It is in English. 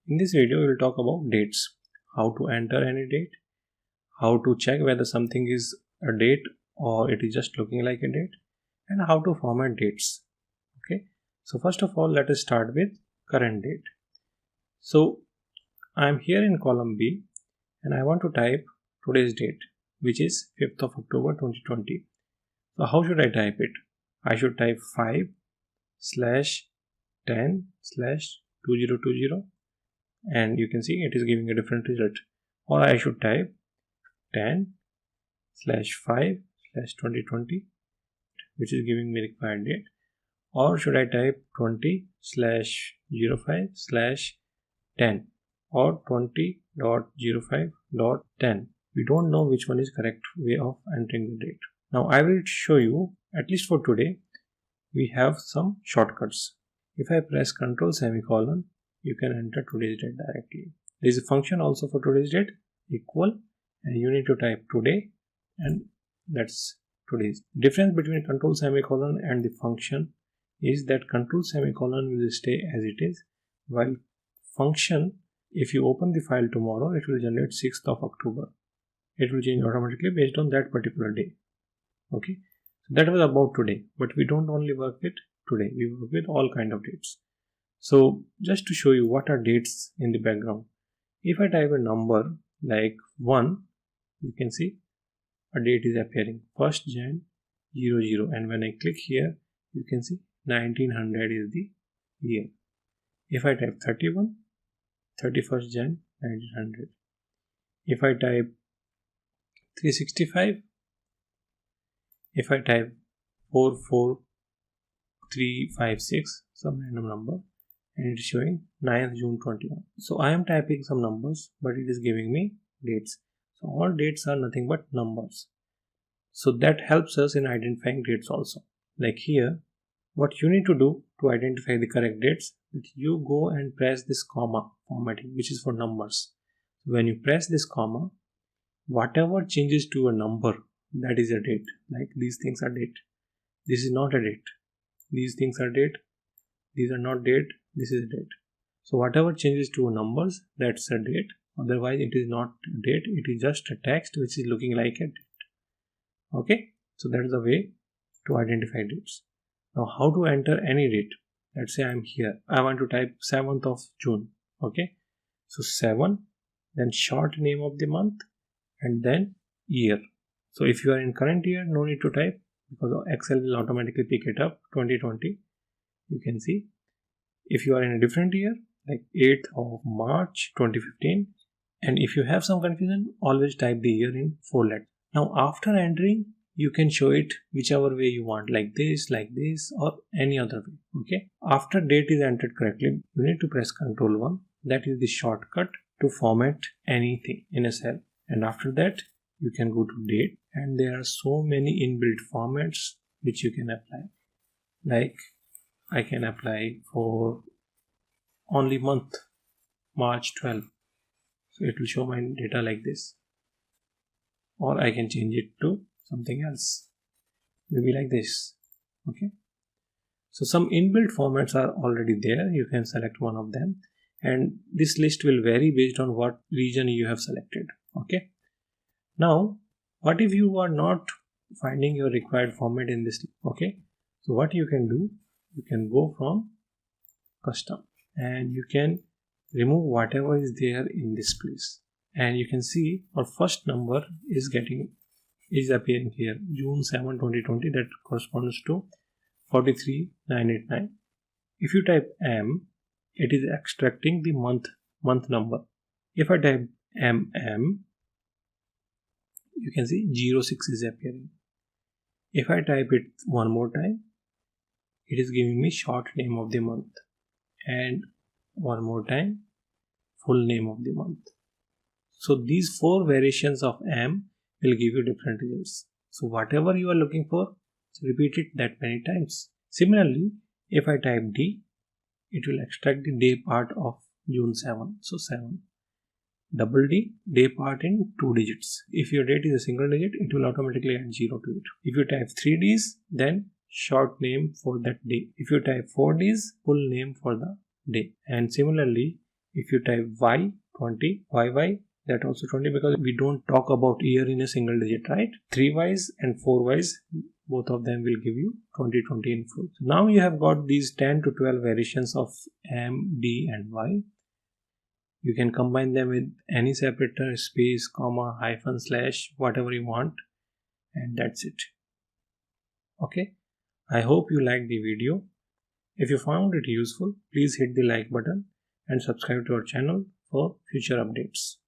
In this video, we will talk about dates, how to enter any date, how to check whether something is a date or it is just looking like a date, and how to format dates. Okay, so first of all, let us start with current date. So I am here in column B and I want to type today's date, which is 5th of October 2020. So how should I type it? I should type 5/10/2020, and you can see it is giving a different result. Or I should type 10/5/2020, which is giving me required date. Or should I type 20/05/10 or 20.05.10? We don't know which one is correct way of entering the date. Now I will show you, at least for today, we have some shortcuts. If I press Ctrl semicolon, you can enter today's date directly. There is a function also for today's date, equal, and you need to type today, and that's today's. Difference between Ctrl semicolon and the function is that Ctrl semicolon will stay as it is, while function, if you open the file tomorrow, it will generate 6th of October. It will change automatically based on that particular day. Okay, so that was about today, but we don't only work with today, we work with all kind of dates. So just to show you what are dates in the background, if I type a number like 1, you can see a date is appearing, 1st Jan 00, and when I click here, you can see 1900 is the year. If I type 31, 31st Jan 1900. If I type 365, if I type 44356, some random number, and it is showing 9th June 21. So I am typing some numbers, but it is giving me dates. So all dates are nothing but numbers. So that helps us in identifying dates also. Like here, what you need to do to identify the correct dates, that you go and press this comma formatting, which is for numbers. When you press this comma, whatever changes to a number, that is a date. Like these things are date. This is not a date. These things are date. These are not date. This is a date. So whatever changes to numbers, that's a date. Otherwise, it is not a date. It is just a text which is looking like a date. Okay. So that is the way to identify dates. Now, how to enter any date? Let's say I'm here. I want to type 7th of June. Okay. So 7, then short name of the month, and then year. So if you are in current year, no need to type because Excel will automatically pick it up, 2020. You can see. If you are in a different year, like 8th of March 2015, and if you have some confusion, always type the year in 4 letters. Now after entering, you can show it whichever way you want, like this, or any other way. Okay. After date is entered correctly, you need to press Ctrl 1. That is the shortcut to format anything in a cell. And after that, you can go to date, and there are so many inbuilt formats which you can apply. Like I can apply for only month, March 12. So it will show my data like this. Or I can change it to something else, maybe like this. Okay. So some inbuilt formats are already there. You can select one of them, and this list will vary based on what region you have selected. Okay. Now, what if you are not finding your required format in this? Okay. So what you can do, you can go from custom and you can remove whatever is there in this place. And you can see our first number is appearing here, June 7, 2020, that corresponds to 43,989. If you type M, it is extracting the month number. If I type MM, you can see 06 is appearing. If I type it one more time, it is giving me short name of the month, and one more time, full name of the month. So these 4 variations of M will give you different results. So whatever you are looking for, repeat it that many times. Similarly, if I type D, it will extract the day part of June 7. So 7. Double D, day part in 2 digits. If your date is a single digit, it will automatically add 0 to it. If you type 3 Ds, then short name for that day. If you type 4 Ds, full name for the day. And similarly, If you type y 20 yy, that also 20, because we don't talk about year in a single digit, right? 3 y's and 4 y's, both of them will give you 2020 in full. So now you have got these 10 to 12 variations of m, d and y. You can combine them with any separator, space, comma, hyphen, slash, whatever you want, and that's it. Okay, I hope you liked the video. If you found it useful, please hit the like button and subscribe to our channel for future updates.